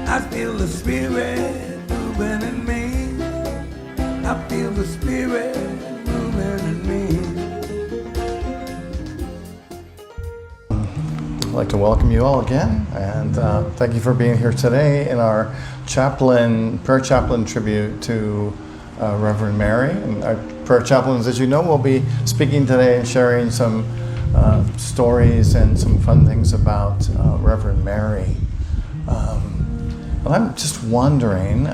I feel the Spirit moving in me. I feel the Spirit moving in me. I'd like to welcome you all again, and thank you for being here today in our Prayer Chaplain tribute to Reverend Mary. And our Prayer Chaplains, as you know, will be speaking today and sharing some stories and some fun things about Reverend Mary. And I'm just wondering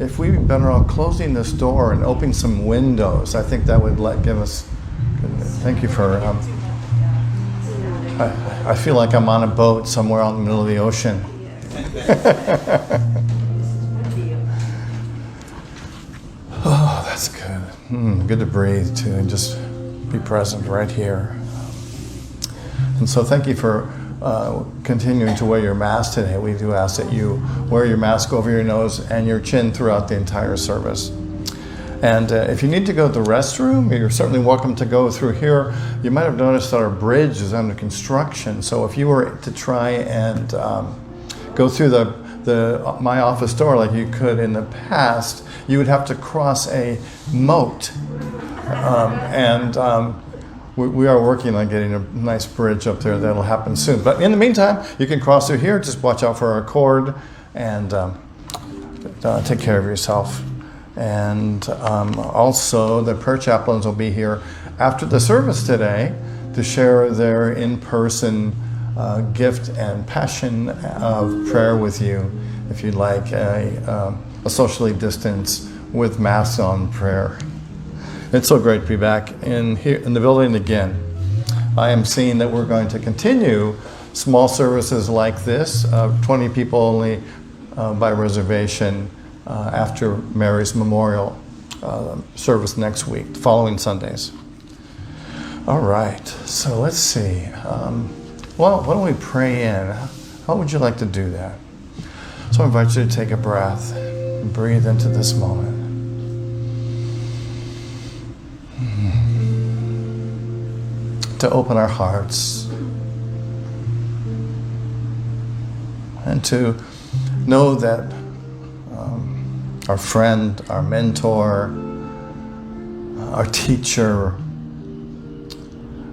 if we'd be better off closing this door and opening some windows. I think that would give us. Thank you for. I feel like I'm on a boat somewhere out in the middle of the ocean. Oh, that's good. Good to breathe too, and just be present right here. And so, thank you for continuing to wear your mask today. We do ask that you wear your mask over your nose and your chin throughout the entire service. And if you need to go to the restroom, you're certainly welcome to go through here. You might have noticed that our bridge is under construction. So if you were to try and go through my office door like you could in the past, you would have to cross a moat. We are working on getting a nice bridge up there. That'll happen soon. But in the meantime, you can cross through here. Just watch out for our cord and take care of yourself. And also, the prayer chaplains will be here after the service today to share their in-person gift and passion of prayer with you, if you'd like a socially distanced with masks on prayer. It's so great to be back in the building again. I am seeing that we're going to continue small services like this, 20 people only by reservation after Mary's memorial service next week, the following Sundays. All right, so let's see. Well, why don't we pray in? How would you like to do that? So I invite you to take a breath and breathe into this moment. To open our hearts and to know that our friend, our mentor, our teacher,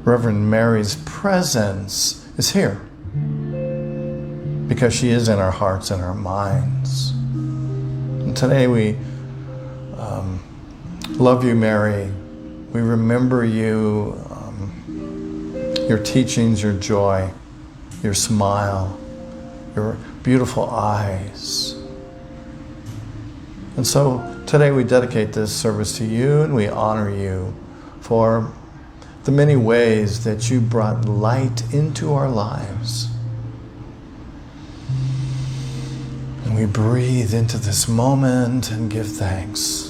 Reverend Mary's presence is here because she is in our hearts and our minds. And today we love you, Mary. We remember you, your teachings, your joy, your smile, your beautiful eyes. And so today we dedicate this service to you, and we honor you for the many ways that you brought light into our lives. And we breathe into this moment and give thanks.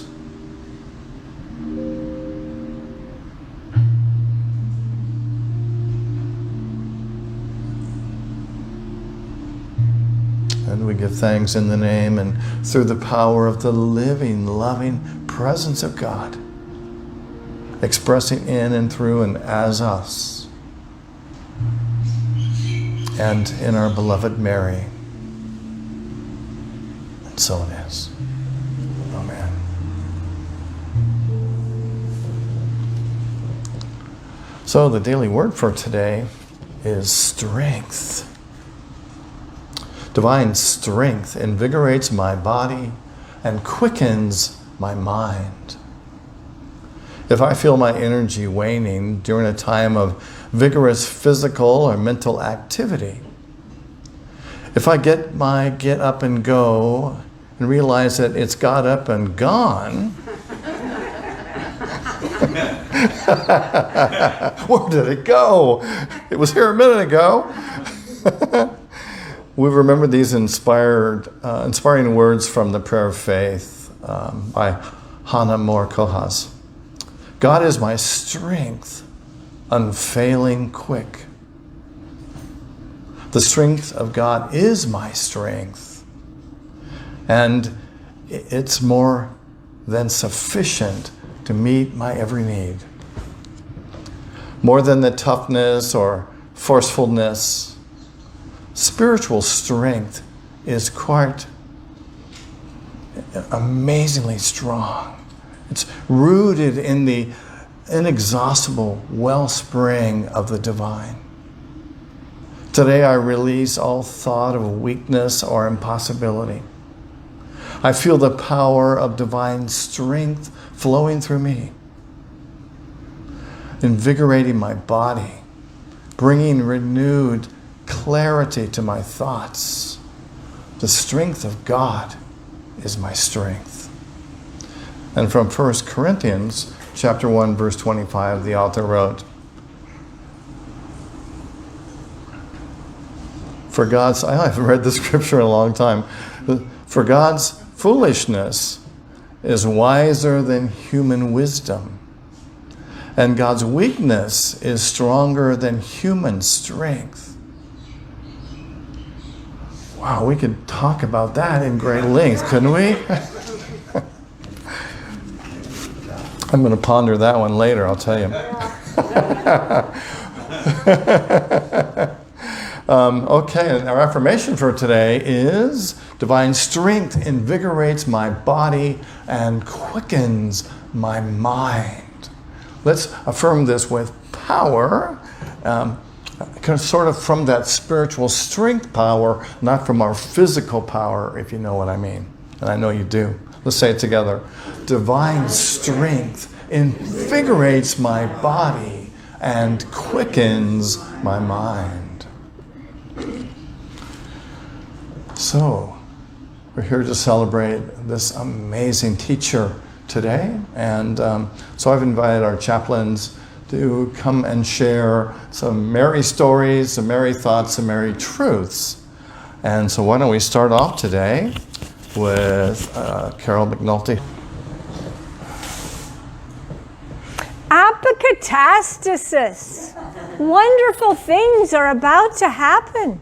And we give thanks in the name and through the power of the living, loving presence of God, expressing in and through and as us, and in our beloved Mary. And so it is. Amen. So the daily word for today is strength. Divine strength invigorates my body and quickens my mind. If I feel my energy waning during a time of vigorous physical or mental activity, if I get my get up and go and realize that it's got up and gone, where did it go? It was here a minute ago. We remember these inspiring words from the Prayer of Faith by Hannah Moore Kohas. God is my strength, unfailing quick. The strength of God is my strength, and it's more than sufficient to meet my every need. More than the toughness or forcefulness, spiritual strength is quite amazingly strong. It's rooted in the inexhaustible wellspring of the divine. Today I release all thought of weakness or impossibility. I feel the power of divine strength flowing through me, invigorating my body, bringing renewed clarity to my thoughts. The strength of God is my strength. And from 1 Corinthians chapter 1, verse 25, the author wrote, I've read the scripture in a long time. For God's foolishness is wiser than human wisdom, and God's weakness is stronger than human strength. Wow, we could talk about that in great length, couldn't we? I'm going to ponder that one later, I'll tell you. Okay, and our affirmation for today is divine strength invigorates my body and quickens my mind. Let's affirm this with power, sort of from that spiritual strength power, not from our physical power, if you know what I mean. And I know you do. Let's say it together. Divine strength invigorates my body and quickens my mind. So, we're here to celebrate this amazing teacher today. And so I've invited our chaplains to come and share some merry stories, some merry thoughts, some merry truths. And so why don't we start off today with Carol McNulty. Apocatastasis. Wonderful things are about to happen.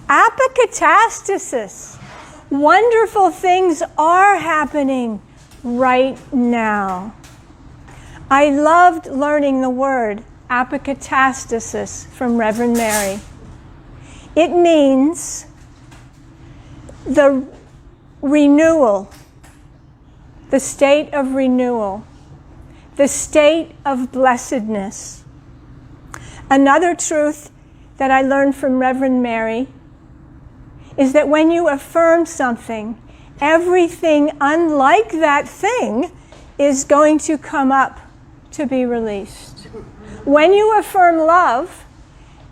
Apocatastasis. Wonderful things are happening right now. I loved learning the word apocatastasis from Reverend Mary. It means the renewal, the state of renewal, the state of blessedness. Another truth that I learned from Reverend Mary is that when you affirm something, everything unlike that thing is going to come up to be released. When you affirm love,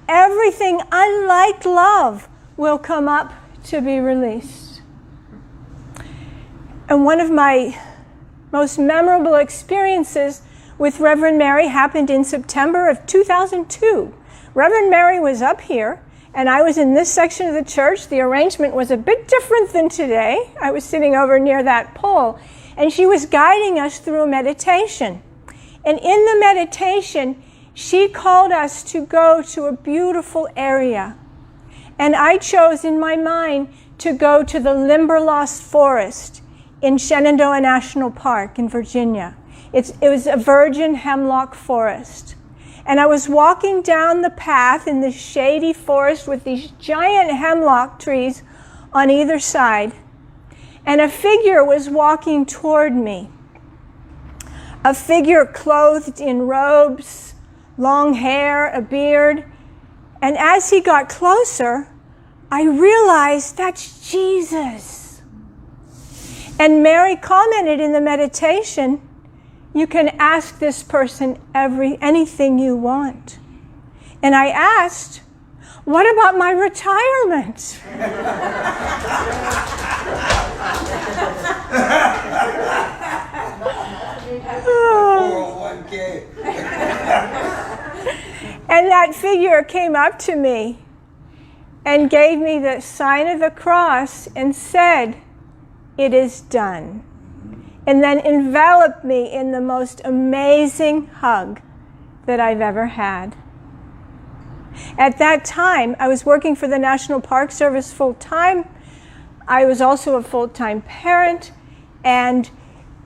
everything unlike love will come up to be released. And one of my most memorable experiences with Reverend Mary happened in September of 2002. Reverend Mary was up here, and I was in this section of the church. The arrangement was a bit different than today. I was sitting over near that pole, and she was guiding us through a meditation. And in the meditation, she called us to go to a beautiful area. And I chose in my mind to go to the Limberlost Forest in Shenandoah National Park in Virginia. It was a virgin hemlock forest. And I was walking down the path in this shady forest with these giant hemlock trees on either side. And a figure was walking toward me. A figure clothed in robes, long hair, a beard. And as he got closer, I realized that's Jesus. And Mary commented in the meditation, you can ask this person anything you want. And I asked, what about my retirement? And that figure came up to me and gave me the sign of the cross and said, it is done. And then enveloped me in the most amazing hug that I've ever had. At that time, I was working for the National Park Service full-time. I was also a full-time parent, and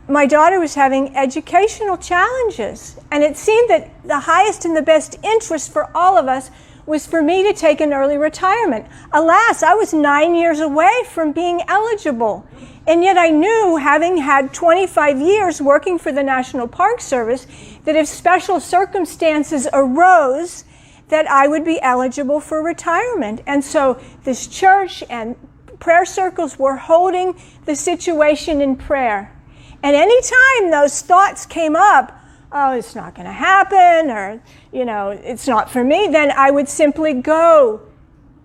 my daughter was having educational challenges. And it seemed that the highest and the best interest for all of us was for me to take an early retirement. Alas, I was 9 years away from being eligible. And yet I knew, having had 25 years working for the National Park Service, that if special circumstances arose, that I would be eligible for retirement. And so this church and prayer circles were holding the situation in prayer. And anytime those thoughts came up, oh, it's not going to happen, or, it's not for me, then I would simply go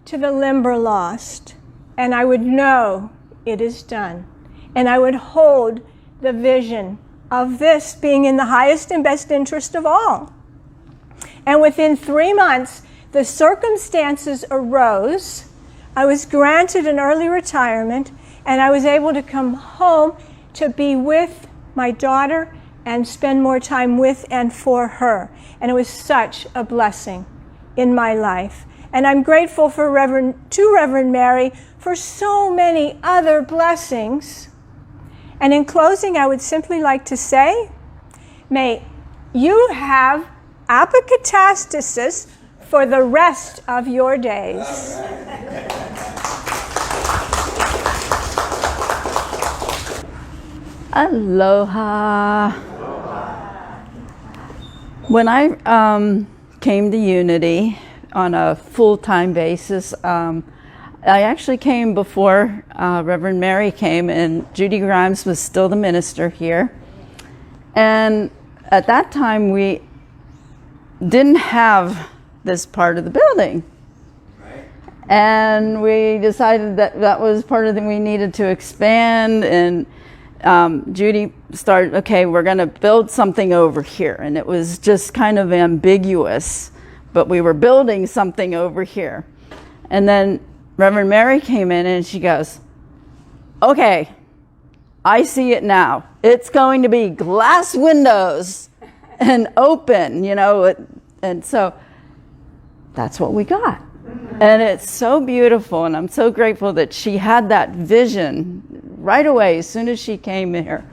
to the Limberlost, and I would know it is done. And I would hold the vision of this being in the highest and best interest of all. And within 3 months, the circumstances arose. I was granted an early retirement, and I was able to come home to be with my daughter and spend more time with and for her. And it was such a blessing in my life. And I'm grateful for Reverend Mary for so many other blessings. And in closing, I would simply like to say, may you have apokatastasis for the rest of your days. Aloha. When I came to Unity on a full-time basis, I actually came before Reverend Mary came, and Judy Grimes was still the minister here. And at that time, we didn't have this part of the building. And we decided that that was part of the we needed to expand, and Judy started, okay, we're going to build something over here. And it was just kind of ambiguous, but we were building something over here. And then Reverend Mary came in and she goes, okay, I see it now. It's going to be glass windows and open, and so that's what we got. And it's so beautiful, and I'm so grateful that she had that vision right away as soon as she came here.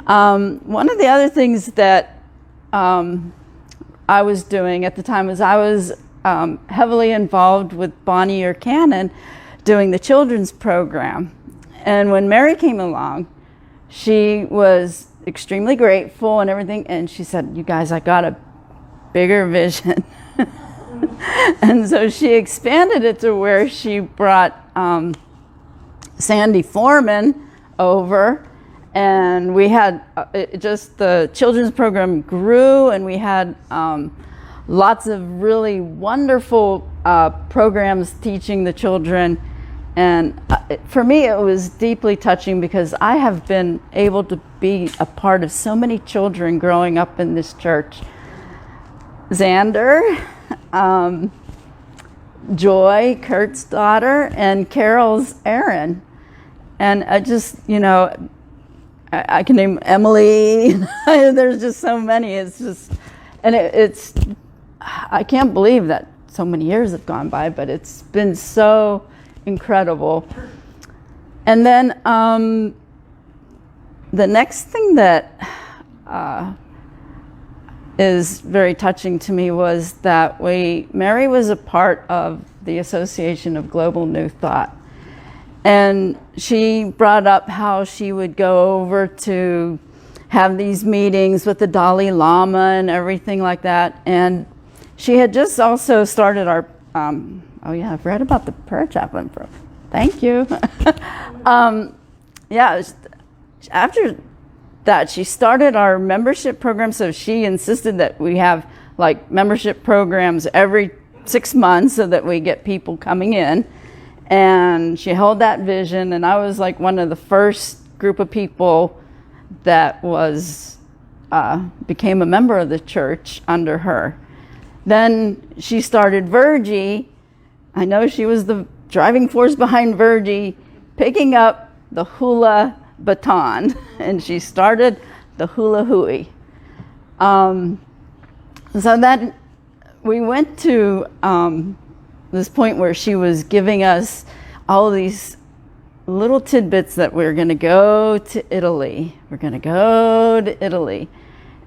One of the other things that I was doing at the time was I was heavily involved with Bonnie or Cannon doing the children's program. And when Mary came along, she was extremely grateful and everything, and she said, you guys, I got a bigger vision. And so she expanded it to where she brought Sandy Foreman over, and we had the children's program grew, and we had lots of really wonderful programs teaching the children. And for me, it was deeply touching because I have been able to be a part of so many children growing up in this church. Xander, Joy, Kurt's daughter, and Carol's Aaron. And I just, I can name Emily. There's just so many. It's just, and it's, I can't believe that so many years have gone by, but it's been so incredible. And then the next thing that is very touching to me was that Mary was a part of the Association of Global New Thought. And she brought up how she would go over to have these meetings with the Dalai Lama and everything like that. And she had just also started our, oh yeah, I've read about the Prayer Chaplain program. Thank you. Yeah, after that, she started our membership program, so she insisted that we have like membership programs every 6 months so that we get people coming in. And she held that vision, and I was like one of the first group of people that was became a member of the church under her. Then she started Virgie. I know she was the driving force behind Virgie, picking up the hula baton, and she started the hula hui. So that we went to this point where she was giving us all these little tidbits that we're going to go to Italy. We're going to go to Italy.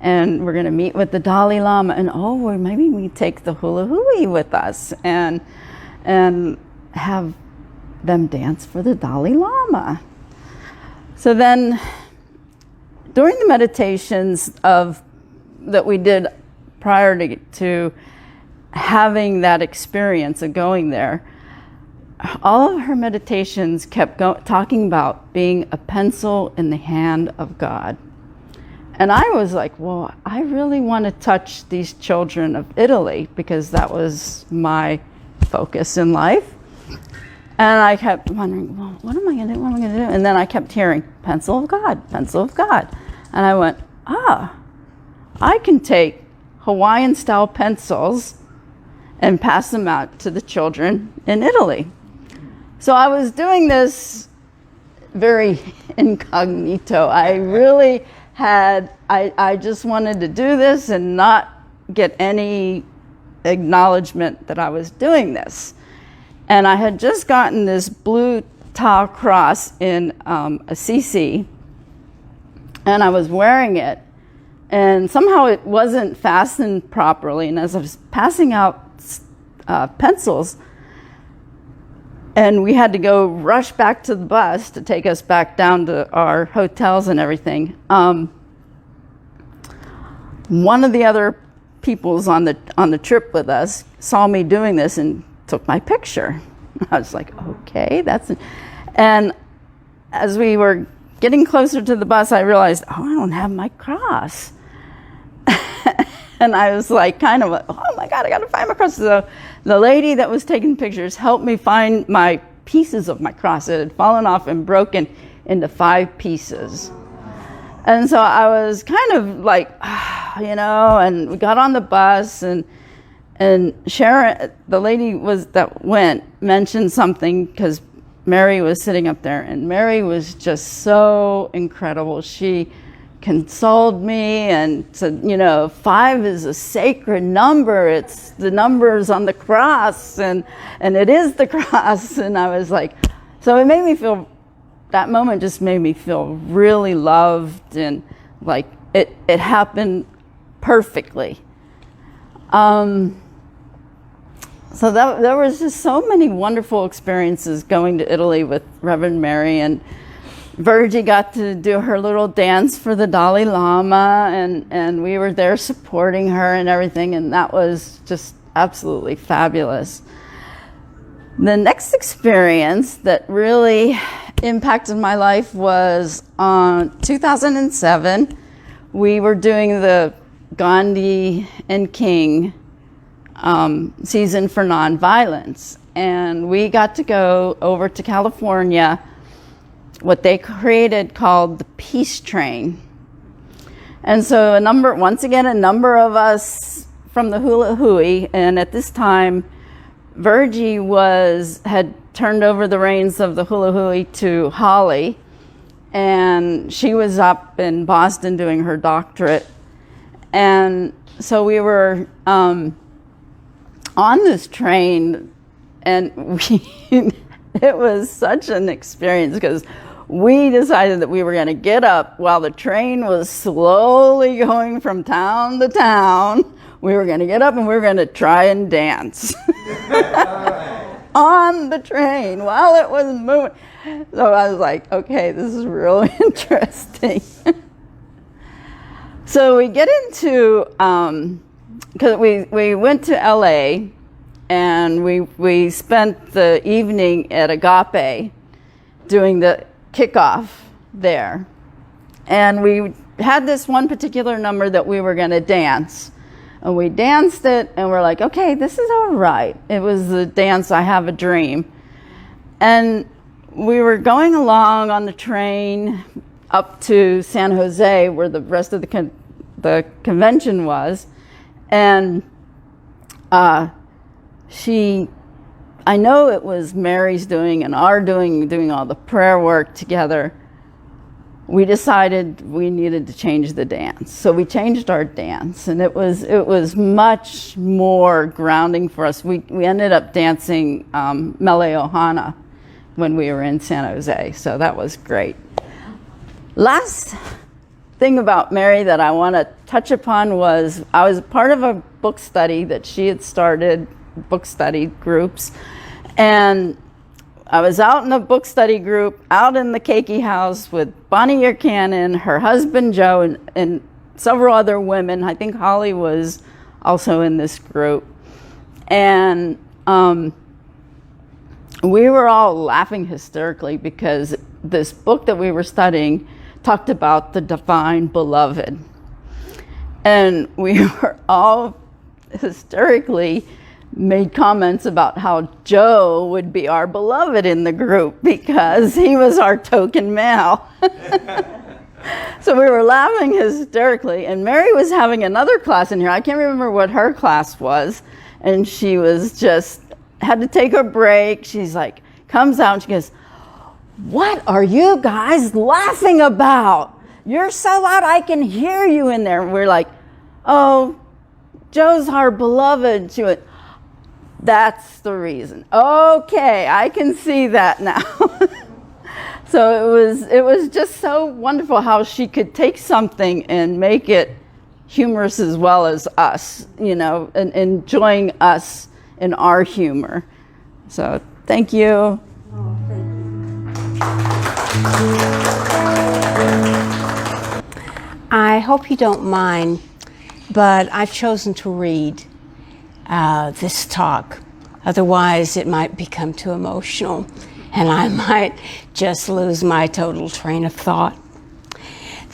and we're going to meet with the Dalai Lama, and well, maybe we take the hula hui with us and have them dance for the Dalai Lama. So then during the meditations that we did prior to having that experience of going there, all of her meditations kept talking about being a pencil in the hand of God. And I was like, well, I really want to touch these children of Italy, because that was my focus in life. And I kept wondering, well, what am I going to do? What am I going to do? And then I kept hearing, pencil of God, pencil of God. And I went, I can take Hawaiian-style pencils and pass them out to the children in Italy. So I was doing this very incognito. I really I just wanted to do this and not get any acknowledgement that I was doing this. And I had just gotten this blue tile cross in Assisi, and I was wearing it, and somehow it wasn't fastened properly. And as I was passing out pencils, and we had to go rush back to the bus to take us back down to our hotels and everything. One of the other peoples on the trip with us saw me doing this and took my picture. I was like, okay, and as we were getting closer to the bus, I realized, I don't have my cross. And I was like, kind of, oh my God, I got to find my cross. So the lady that was taking pictures helped me find my pieces of my cross. It had fallen off and broken into 5 pieces. And so I was kind of like, and we got on the bus, and Sharon, the lady that went, mentioned something, because Mary was sitting up there, and Mary was just so incredible. She consoled me and said, 5 is a sacred number. It's the numbers on the cross, and it is the cross. And I was like, so it made me feel, that moment just made me feel really loved, and like it happened perfectly. So there was just so many wonderful experiences going to Italy with Reverend Mary, and Virgie got to do her little dance for the Dalai Lama, and we were there supporting her and everything, and that was just absolutely fabulous. The next experience that really impacted my life was on 2007. We were doing the Gandhi and King season for nonviolence, and we got to go over to California, what they created called the Peace Train. And so a number of us from the hula hui, and at this time Virgie had turned over the reins of the hula hui to Holly, and she was up in Boston doing her doctorate. And so we were on this train, and it was such an experience, because we decided that we were going to get up while the train was slowly going from town to town. We were going to get up and we were going to try and dance on the train while it was moving. So I was like, okay, this is really interesting. So we get into, because we went to LA, and we spent the evening at Agape doing the kickoff there. And we had this one particular number that we were going to dance. And we danced it, and we're like, okay, this is all right. It was the dance, I Have a Dream. And we were going along on the train up to San Jose, where the rest of the convention was. And I know it was Mary's doing and our doing all the prayer work together. We decided we needed to change the dance. So we changed our dance, and it was much more grounding for us. We ended up dancing Mele Ohana when we were in San Jose, so that was great. Last thing about Mary that I want to touch upon was I was part of a book study that she had started, book study groups, and I was out in the book study group, out in the Keiki house with Bonnie Cannon, her husband Joe, and several other women. I think Holly was also in this group. And we were all laughing hysterically because this book that we were studying talked about the divine beloved. And we were all hysterically made comments about how Joe would be our beloved in the group because he was our token male. So we were laughing hysterically, and Mary was having another class in here. I can't remember what her class was, and she was just, had to take a break. She's like, comes out and she goes, "What are you guys laughing about? You're so loud I can hear you in there." And we're like, "Oh, Joe's our beloved." She went, "That's the reason. Okay, I can see that now." So it was just so wonderful how she could take something and make it humorous as well as us, you know, and enjoying us in our humor. So thank you. Oh, thank you. I hope you don't mind, but I've chosen to read this talk. Otherwise, it might become too emotional, and I might just lose my total train of thought.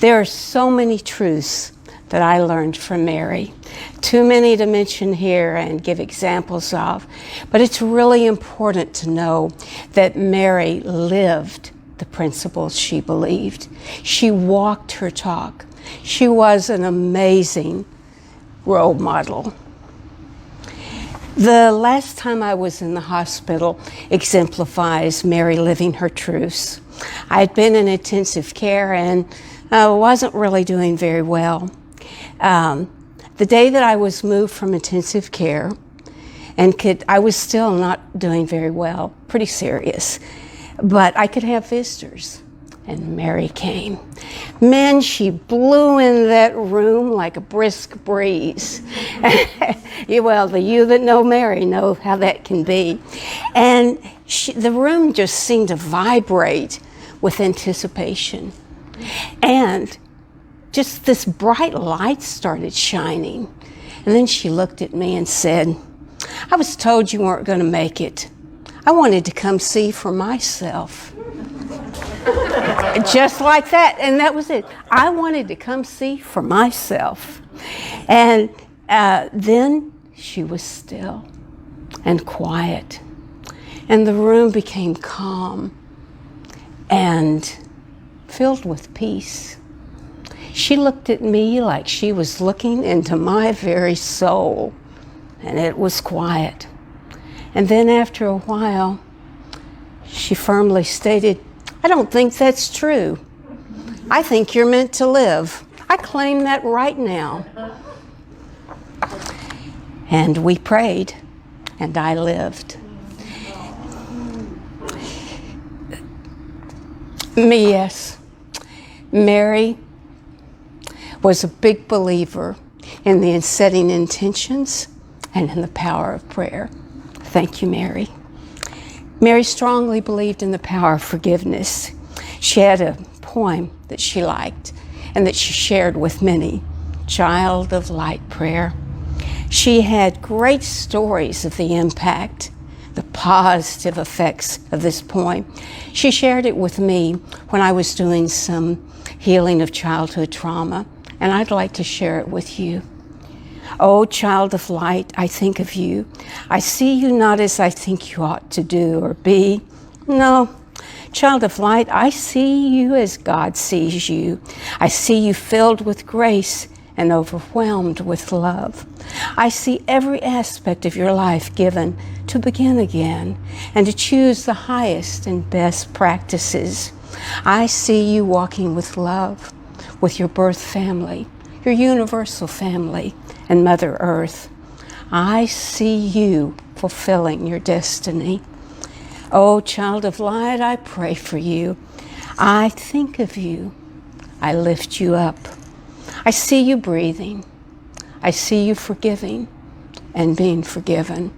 There are so many truths that I learned from Mary. Too many to mention here and give examples of, but it's really important to know that Mary lived the principles she believed. She walked her talk. She was an amazing role model. The last time I was in the hospital exemplifies Mary living her truths. I had been in intensive care and wasn't really doing very well. The day that I was moved from intensive care, I was still not doing very well, pretty serious, but I could have visitors. And Mary came. Man, she blew in that room like a brisk breeze. Well, you that know Mary know how that can be. And the room just seemed to vibrate with anticipation. And just this bright light started shining. And then she looked at me and said, "I was told you weren't going to make it. I wanted to come see for myself." Just like that, and that was it. I wanted to come see for myself. And then she was still and quiet, and the room became calm and filled with peace. She looked at me like she was looking into my very soul, and it was quiet. And then after a while, she firmly stated, "I don't think that's true. I think you're meant to live. I claim that right now." And we prayed, and I lived. Yes, Mary was a big believer in the setting intentions and in the power of prayer. Thank you, Mary. Mary strongly believed in the power of forgiveness. She had a poem that she liked and that she shared with many, Child of Light Prayer. She had great stories of the impact, the positive effects of this poem. She shared it with me when I was doing some healing of childhood trauma, and I'd like to share it with you. "Oh, child of light, I think of you. I see you not as I think you ought to do or be. No, child of light, I see you as God sees you. I see you filled with grace and overwhelmed with love. I see every aspect of your life given to begin again and to choose the highest and best practices. I see you walking with love, with your birth family, your universal family, and Mother Earth. I see you fulfilling your destiny. Oh, child of light, I pray for you. I think of you. I lift you up. I see you breathing. I see you forgiving and being forgiven.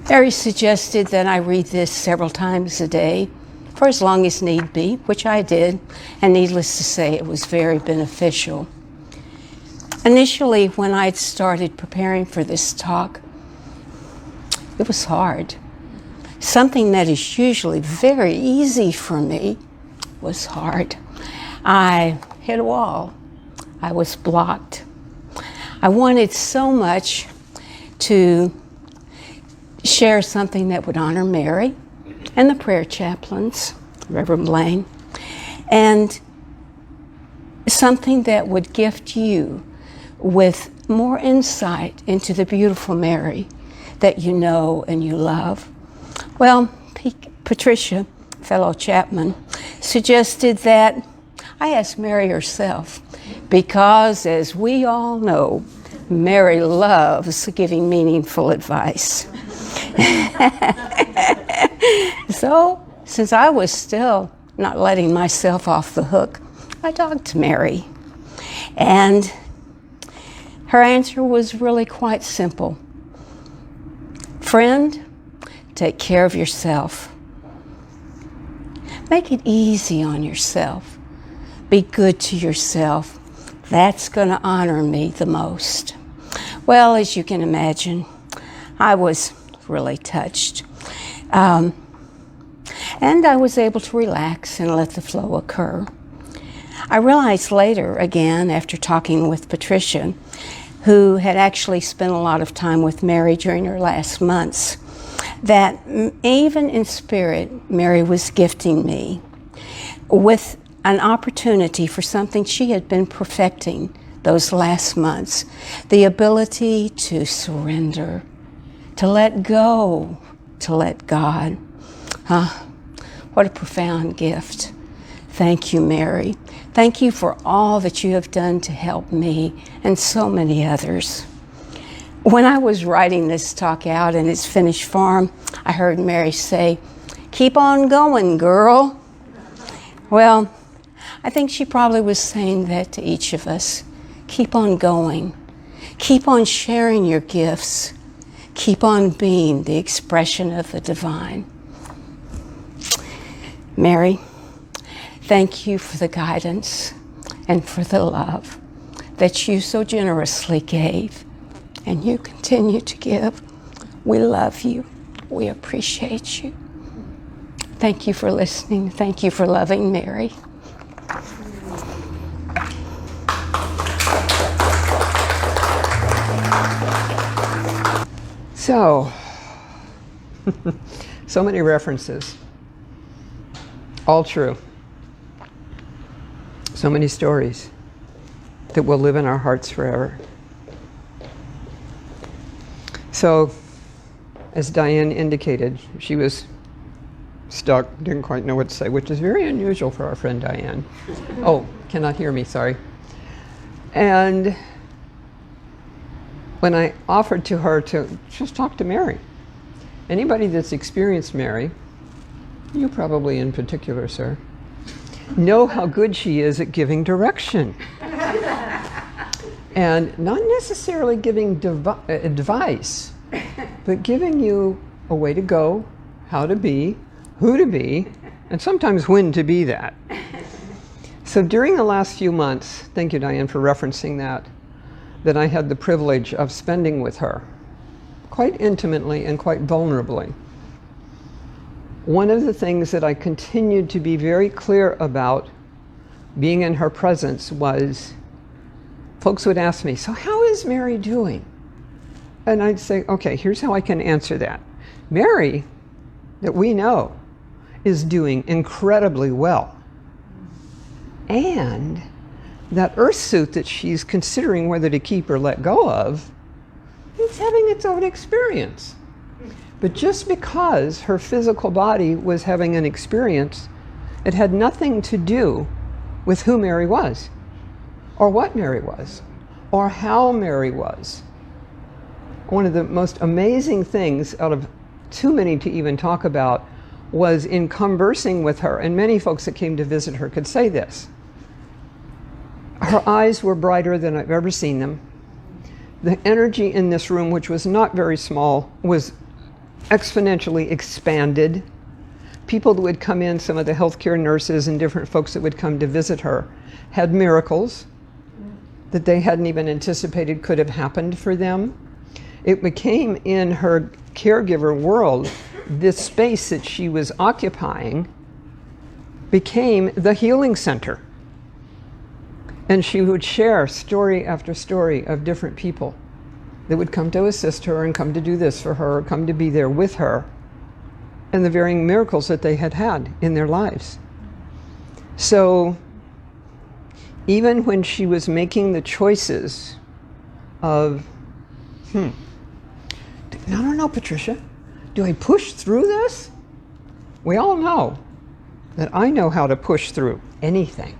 Mary suggested that I read this several times a day for as long as need be, which I did, and needless to say, it was very beneficial. Initially, when I'd started preparing for this talk, it was hard. Something that is usually very easy for me was hard. I hit a wall. I was blocked. I wanted so much to share something that would honor Mary and the Prayer Chaplains, Reverend Blaine, and something that would gift you with more insight into the beautiful Mary that you know and you love. Well, Patricia, fellow Chapman, suggested that I ask Mary herself, because as we all know, Mary loves giving meaningful advice. So, since I was still not letting myself off the hook, I talked to Mary. And her answer was really quite simple. Friend, take care of yourself. Make it easy on yourself. Be good to yourself. That's going to honor me the most. Well, as you can imagine, I was really touched. And I was able to relax and let the flow occur. I realized later, again, after talking with Patricia, who had actually spent a lot of time with Mary during her last months, that even in spirit, Mary was gifting me with an opportunity for something she had been perfecting those last months, the ability to surrender, to let go, to let God. What a profound gift. Thank you, Mary. Thank you for all that you have done to help me and so many others. When I was writing this talk out in its finished form, I heard Mary say, "Keep on going, girl." Well, I think she probably was saying that to each of us. Keep on going. Keep on sharing your gifts. Keep on being the expression of the divine. Mary, thank you for the guidance and for the love that you so generously gave and you continue to give. We love you. We appreciate you. Thank you for listening. Thank you for loving Mary. So many references. All true. So many stories that will live in our hearts forever. So, as Diane indicated, she was stuck, didn't quite know what to say, which is very unusual for our friend Diane. Oh, cannot hear me, sorry. And when I offered to her to just talk to Mary, anybody that's experienced Mary, you probably in particular, sir, know how good she is at giving direction. And not necessarily giving advice, but giving you a way to go, how to be, who to be, and sometimes when to be that. So during the last few months, thank you, Diane, for referencing that I had the privilege of spending with her, quite intimately and quite vulnerably. One of the things that I continued to be very clear about being in her presence was, folks would ask me, "So how is Mary doing?" And I'd say, okay, here's how I can answer that. Mary, that we know, is doing incredibly well. And that earth suit that she's considering whether to keep or let go of, it's having its own experience. But just because her physical body was having an experience, it had nothing to do with who Mary was, or what Mary was, or how Mary was. One of the most amazing things, out of too many to even talk about, was in conversing with her, and many folks that came to visit her could say this. Her eyes were brighter than I've ever seen them. The energy in this room, which was not very small, was exponentially expanded. People that would come in, some of the healthcare nurses and different folks that would come to visit her, had miracles that they hadn't even anticipated could have happened for them. It became, in her caregiver world, this space that she was occupying became the healing center. And she would share story after story of different people that would come to assist her and come to do this for her, come to be there with her, and the varying miracles that they had had in their lives. So even when she was making the choices of, I don't know, Patricia, do I push through this? We all know that I know how to push through anything.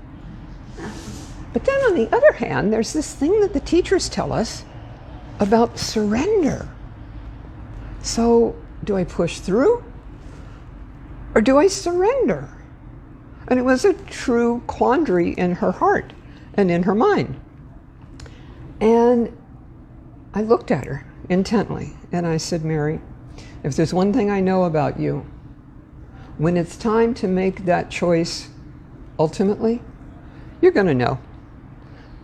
But then on the other hand, there's this thing that the teachers tell us about surrender. So do I push through or do I surrender? And it was a true quandary in her heart and in her mind. And I looked at her intently and I said, Mary, if there's one thing I know about you, when it's time to make that choice, ultimately, you're going to know.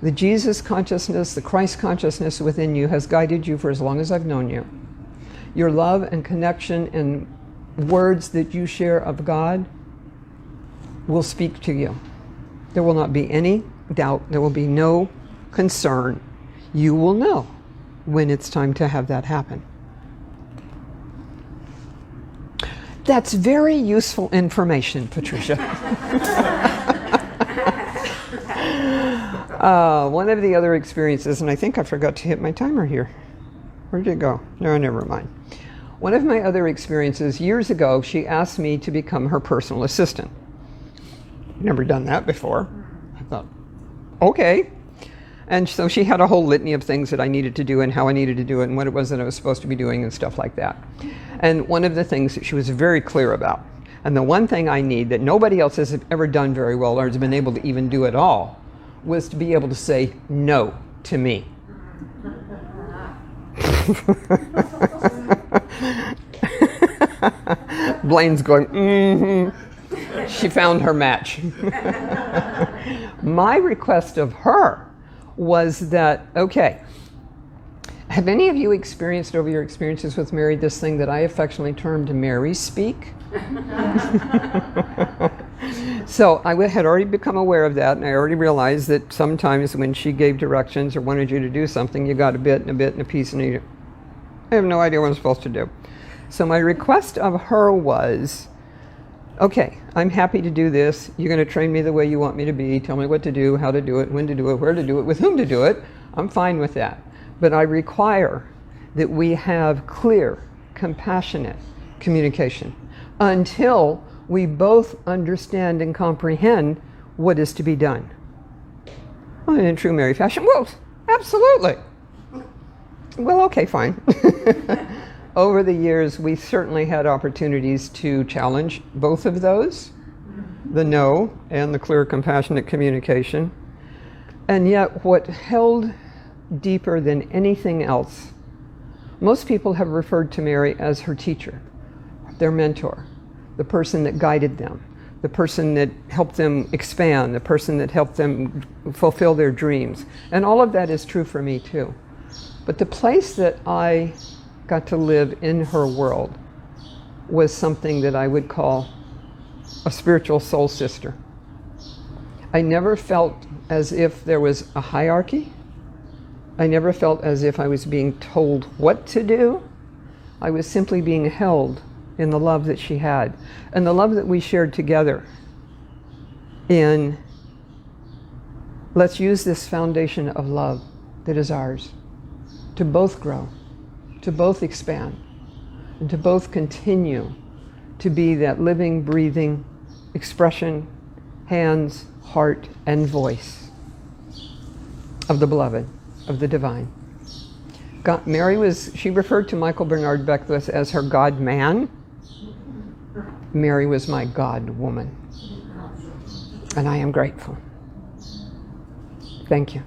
The Jesus consciousness, the Christ consciousness within you has guided you for as long as I've known you. Your love and connection and words that you share of God will speak to you. There will not be any doubt. There will be no concern. You will know when it's time to have that happen. That's very useful information, Patricia. One of the other experiences, and I think I forgot to hit my timer here. Where did it go? No, never mind. One of my other experiences, years ago, she asked me to become her personal assistant. Never done that before. I thought, okay. And so she had a whole litany of things that I needed to do and how I needed to do it and what it was that I was supposed to be doing and stuff like that. And one of the things that she was very clear about, and the one thing I need that nobody else has ever done very well or has been able to even do at all, was to be able to say no to me. Blaine's going, mm-hmm. She found her match. My request of her was that, okay, have any of you experienced over your experiences with Mary this thing that I affectionately termed Mary speak? So I had already become aware of that, and I already realized that sometimes when she gave directions or wanted you to do something, you got a bit and a bit and a piece, and you, I have no idea what I'm supposed to do. So my request of her was, okay, I'm happy to do this. You're going to train me the way you want me to be. Tell me what to do, how to do it, when to do it, where to do it, with whom to do it. I'm fine with that. But I require that we have clear, compassionate communication until we both understand and comprehend what is to be done. Well, in true Mary fashion, well, absolutely. Well, okay, fine. Over the years, we certainly had opportunities to challenge both of those, the no and the clear, compassionate communication. And yet, what held deeper than anything else, most people have referred to Mary as her teacher, their mentor, the person that guided them, the person that helped them expand, the person that helped them fulfill their dreams. And all of that is true for me too. But the place that I got to live in her world was something that I would call a spiritual soul sister. I never felt as if there was a hierarchy. I never felt as if I was being told what to do. I was simply being held in the love that she had and the love that we shared together in, let's use this foundation of love that is ours to both grow, to both expand, and to both continue to be that living, breathing expression, hands, heart, and voice of the beloved, of the divine. God, Mary she referred to Michael Bernard Beckwith as her God man. Mary was my God woman. And I am grateful. Thank you.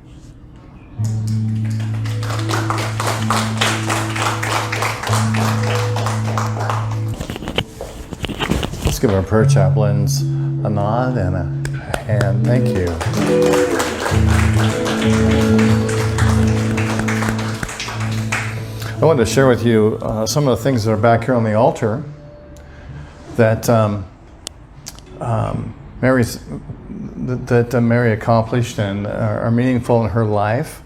Let's give our prayer chaplains a nod and a hand. Thank you. I wanted to share with you some of the things that are back here on the altar that Mary accomplished and are meaningful in her life.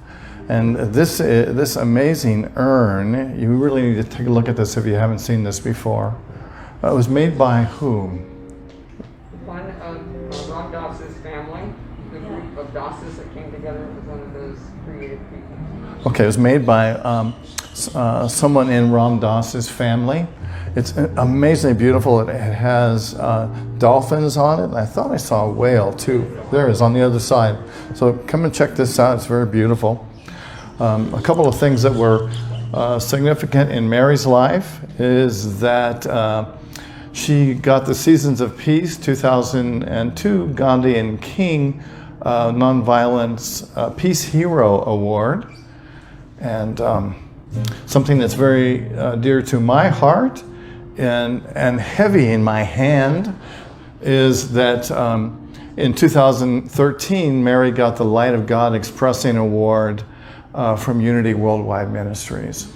And this amazing urn, you really need to take a look at this if you haven't seen this before. It was made by whom? One of Ram Dass's family, the group of Dasses that came together was one of those creative people. Okay, it was made by someone in Ram Dass's family. It's amazingly beautiful. It has dolphins on it. I thought I saw a whale too. There it is on the other side. So come and check this out. It's very beautiful. A couple of things that were significant in Mary's life is that she got the Seasons of Peace 2002 Gandhi and King Nonviolence Peace Hero Award. And something that's very dear to my heart and heavy in my hand is that in 2013, Mary got the Light of God Expressing Award from Unity Worldwide Ministries.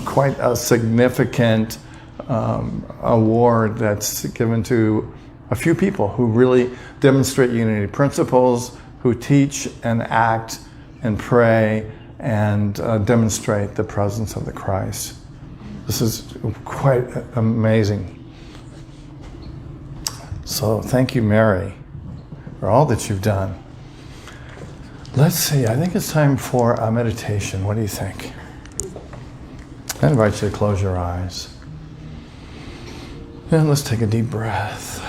Quite a significant award that's given to a few people who really demonstrate unity principles, who teach and act and pray and demonstrate the presence of the Christ. This is quite amazing. So thank you, Mary, for all that you've done. Let's see, I think it's time for a meditation. What do you think? I invite you to close your eyes. And let's take a deep breath.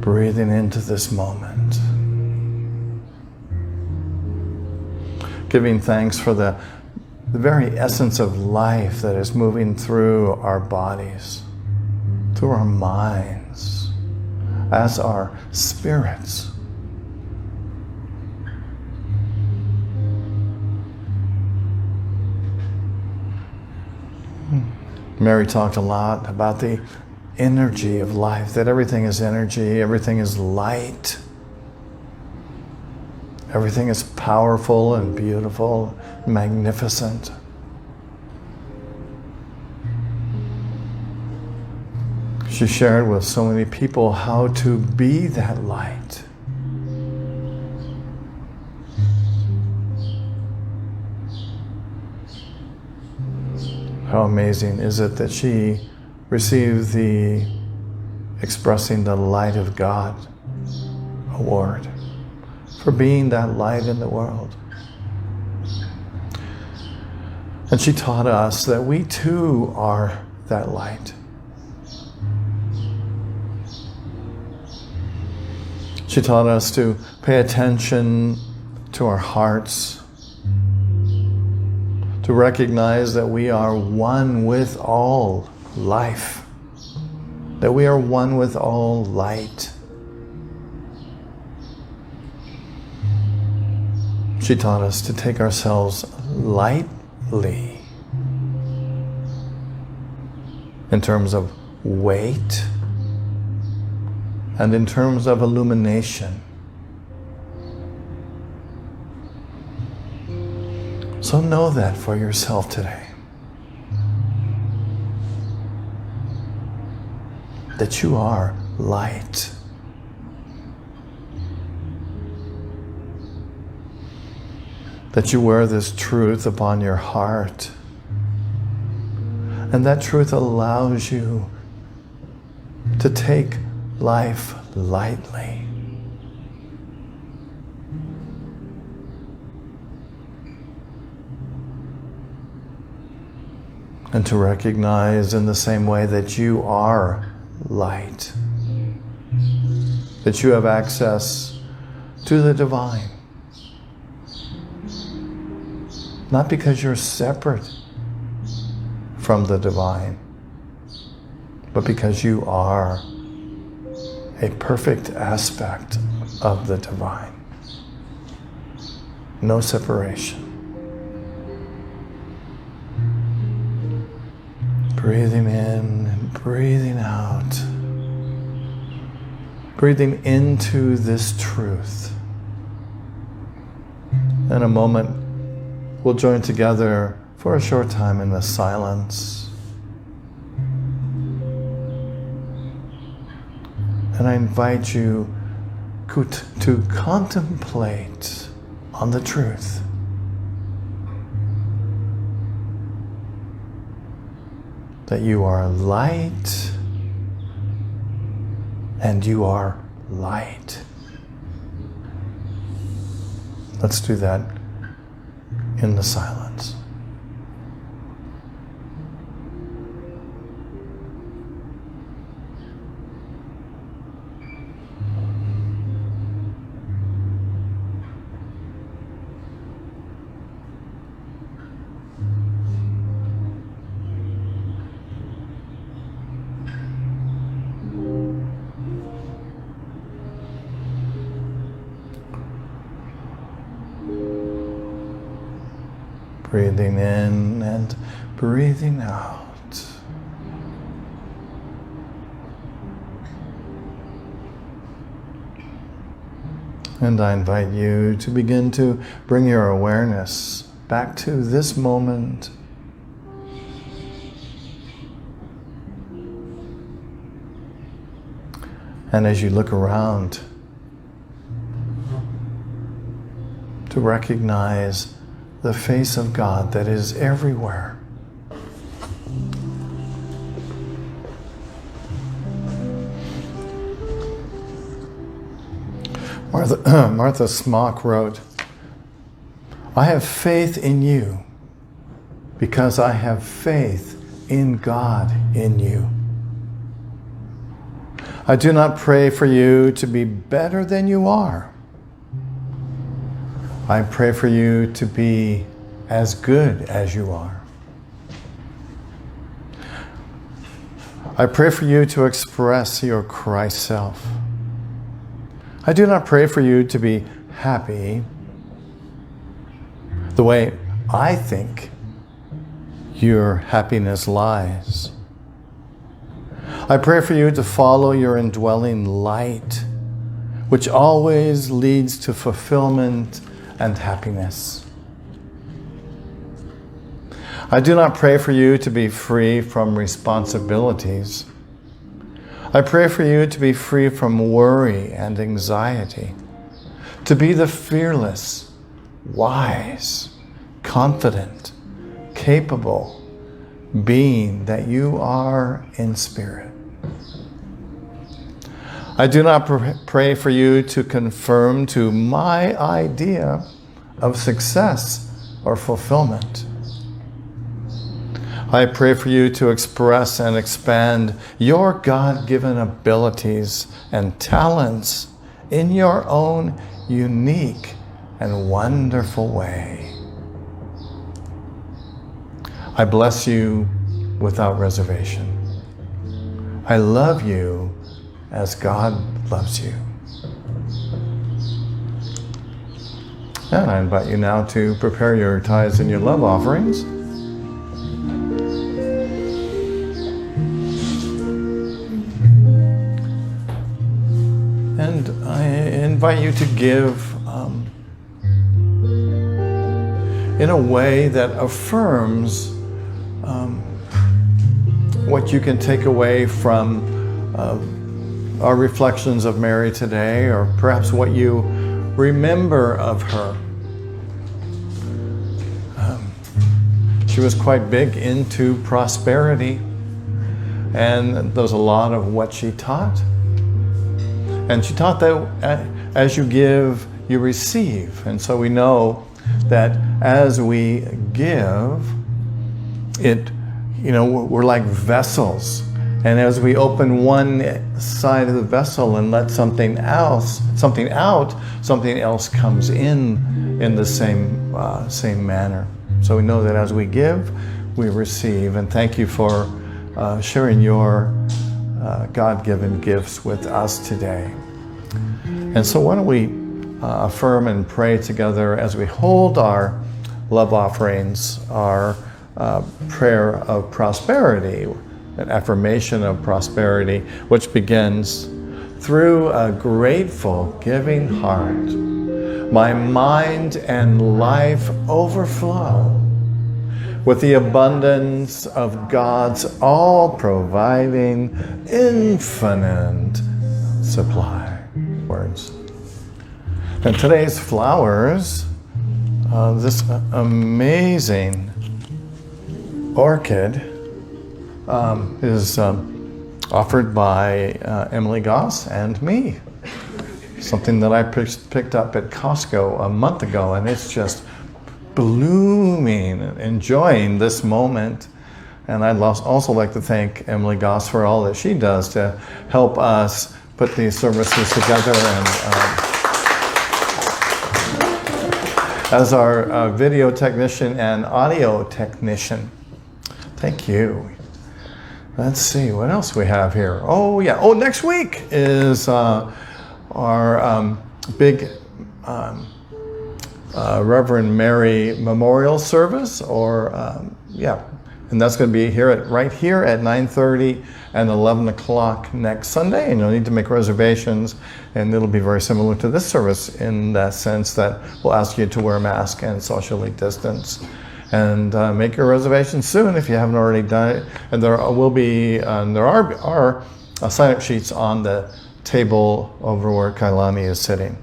Breathing into this moment. Giving thanks for the very essence of life that is moving through our bodies, through our minds, as our spirits. Mary talked a lot about the energy of life, that everything is energy, everything is light, everything is powerful and beautiful, magnificent. She shared with so many people how to be that light. How amazing is it that she received the Expressing the Light of God award for being that light in the world. And she taught us that we too are that light. She taught us to pay attention to our hearts, to recognize that we are one with all life, that we are one with all light. She taught us to take ourselves lightly in terms of weight and in terms of illumination. So know that for yourself today. That you are light. That you wear this truth upon your heart. And that truth allows you to take life lightly. And to recognize in the same way that you are light, that you have access to the divine. Not because you're separate from the divine, but because you are a perfect aspect of the divine. No separation. Breathing in and breathing out. Breathing into this truth. In a moment, we'll join together for a short time in the silence. And I invite you to contemplate on the truth. That you are light and you are light. Let's do that in the silence. Breathing in and breathing out. And I invite you to begin to bring your awareness back to this moment. And as you look around, to recognize the face of God that is everywhere. Martha Smock wrote, "I have faith in you because I have faith in God in you. I do not pray for you to be better than you are. I pray for you to be as good as you are. I pray for you to express your Christ self. I do not pray for you to be happy the way I think your happiness lies. I pray for you to follow your indwelling light, which always leads to fulfillment and happiness. I do not pray for you to be free from responsibilities. I pray for you to be free from worry and anxiety, to be the fearless, wise, confident, capable being that you are in spirit. I do not pray for you to conform to my idea of success or fulfillment. I pray for you to express and expand your God-given abilities and talents in your own unique and wonderful way. I bless you without reservation. I love you as God loves you. And I invite you now to prepare your tithes and your love offerings. And I invite you to give in a way that affirms what you can take away from our reflections of Mary today, or perhaps what you remember of her. She was quite big into prosperity, and there's a lot of what she taught. And she taught that as you give, you receive. And so we know that as we give, we're like vessels. And as we open one side of the vessel and let something out, something else comes in the same manner. So we know that as we give, we receive. And thank you for sharing your God-given gifts with us today. And so why don't we affirm and pray together as we hold our love offerings, our prayer of prosperity, an affirmation of prosperity, which begins, through a grateful, giving heart, my mind and life overflow with the abundance of God's all-providing, infinite supply. Words. And today's flowers, this amazing orchid is offered by Emily Goss and me. Something that I picked up at Costco a month ago, and it's just blooming, enjoying this moment. And I'd also like to thank Emily Goss for all that she does to help us put these services together, and as our video technician and audio technician. Thank you. Let's see what else we have here. Oh yeah. Oh, next week is our big Reverend Mary Memorial Service, and that's going to be right here at 9:30 and 11 o'clock next Sunday. And you'll need to make reservations, and it'll be very similar to this service in that sense that we'll ask you to wear a mask and socially distance. And make your reservations soon if you haven't already done it. And there are sign-up sheets on the table over where Kailani is sitting.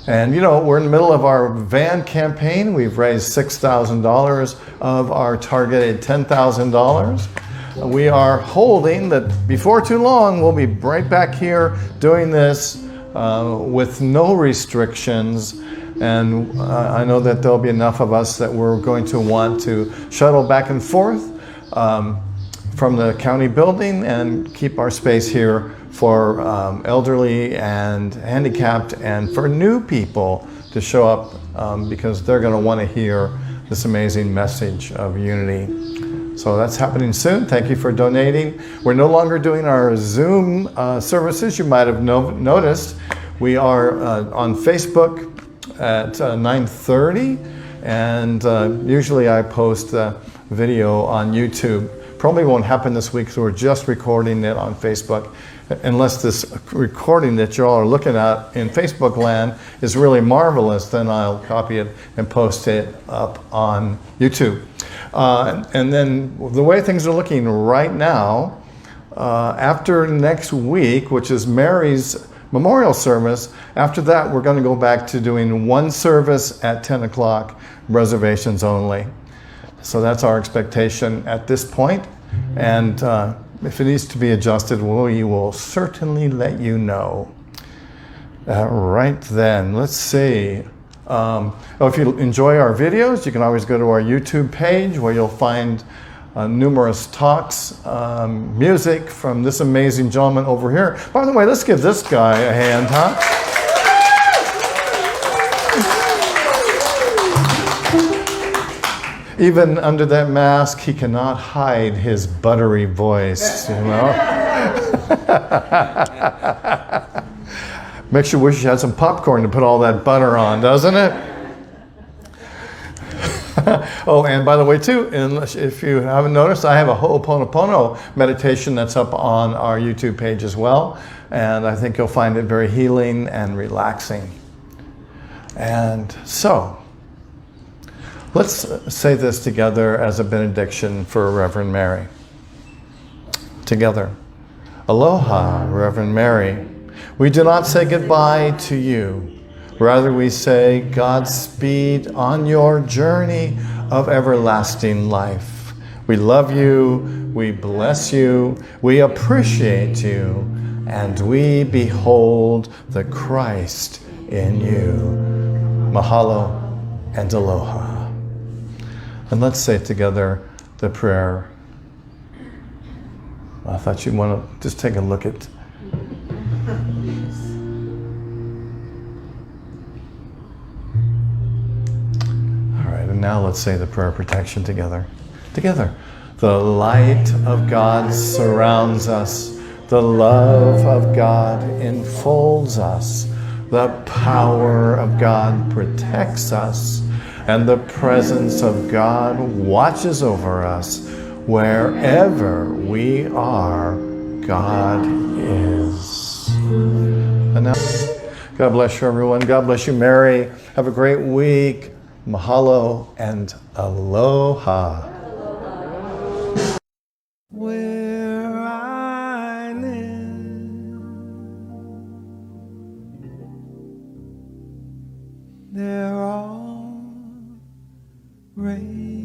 And we're in the middle of our van campaign. We've raised $6,000 of our targeted $10,000. We are holding that before too long, we'll be right back here doing this with no restrictions. And I know that there'll be enough of us that we're going to want to shuttle back and forth from the county building and keep our space here for elderly and handicapped, and for new people to show up because they're going to want to hear this amazing message of unity. So that's happening soon. Thank you for donating. We're no longer doing our Zoom services. You might have noticed we are on Facebook at 9:30, and usually I post the video on YouTube. Probably won't happen this week, so we're just recording it on Facebook. Unless this recording that you all are looking at in Facebook land is really marvelous, then I'll copy it and post it up on YouTube. And then the way things are looking right now, after next week, which is Mary's memorial service, after that we're going to go back to doing one service at 10 o'clock, reservations only. So that's our expectation at this point. And if it needs to be adjusted, we will certainly let you know. Right then, let's see. If you enjoy our videos, you can always go to our YouTube page where you'll find numerous talks, music from this amazing gentleman over here. By the way, let's give this guy a hand, huh? Even under that mask, he cannot hide his buttery voice, Makes you wish you had some popcorn to put all that butter on, doesn't it? Oh, and by the way, too, if you haven't noticed, I have a Ho'oponopono meditation that's up on our YouTube page as well. And I think you'll find it very healing and relaxing. And so, let's say this together as a benediction for Reverend Mary. Together. Aloha, Reverend Mary. We do not say goodbye to you. Rather, we say Godspeed on your journey of everlasting life. We love you, we bless you, we appreciate you, and we behold the Christ in you. Mahalo and aloha. And let's say together the prayer. I thought you'd want to just take a look at. All right, and now let's say the prayer of protection together. Together. The light of God surrounds us The love of God enfolds us. The power of God protects us. And the presence of God watches over us. Wherever we are, God is. And now, God bless you, everyone. God bless you, Mary. Have a great week. Mahalo and aloha. Where I live, there are rain.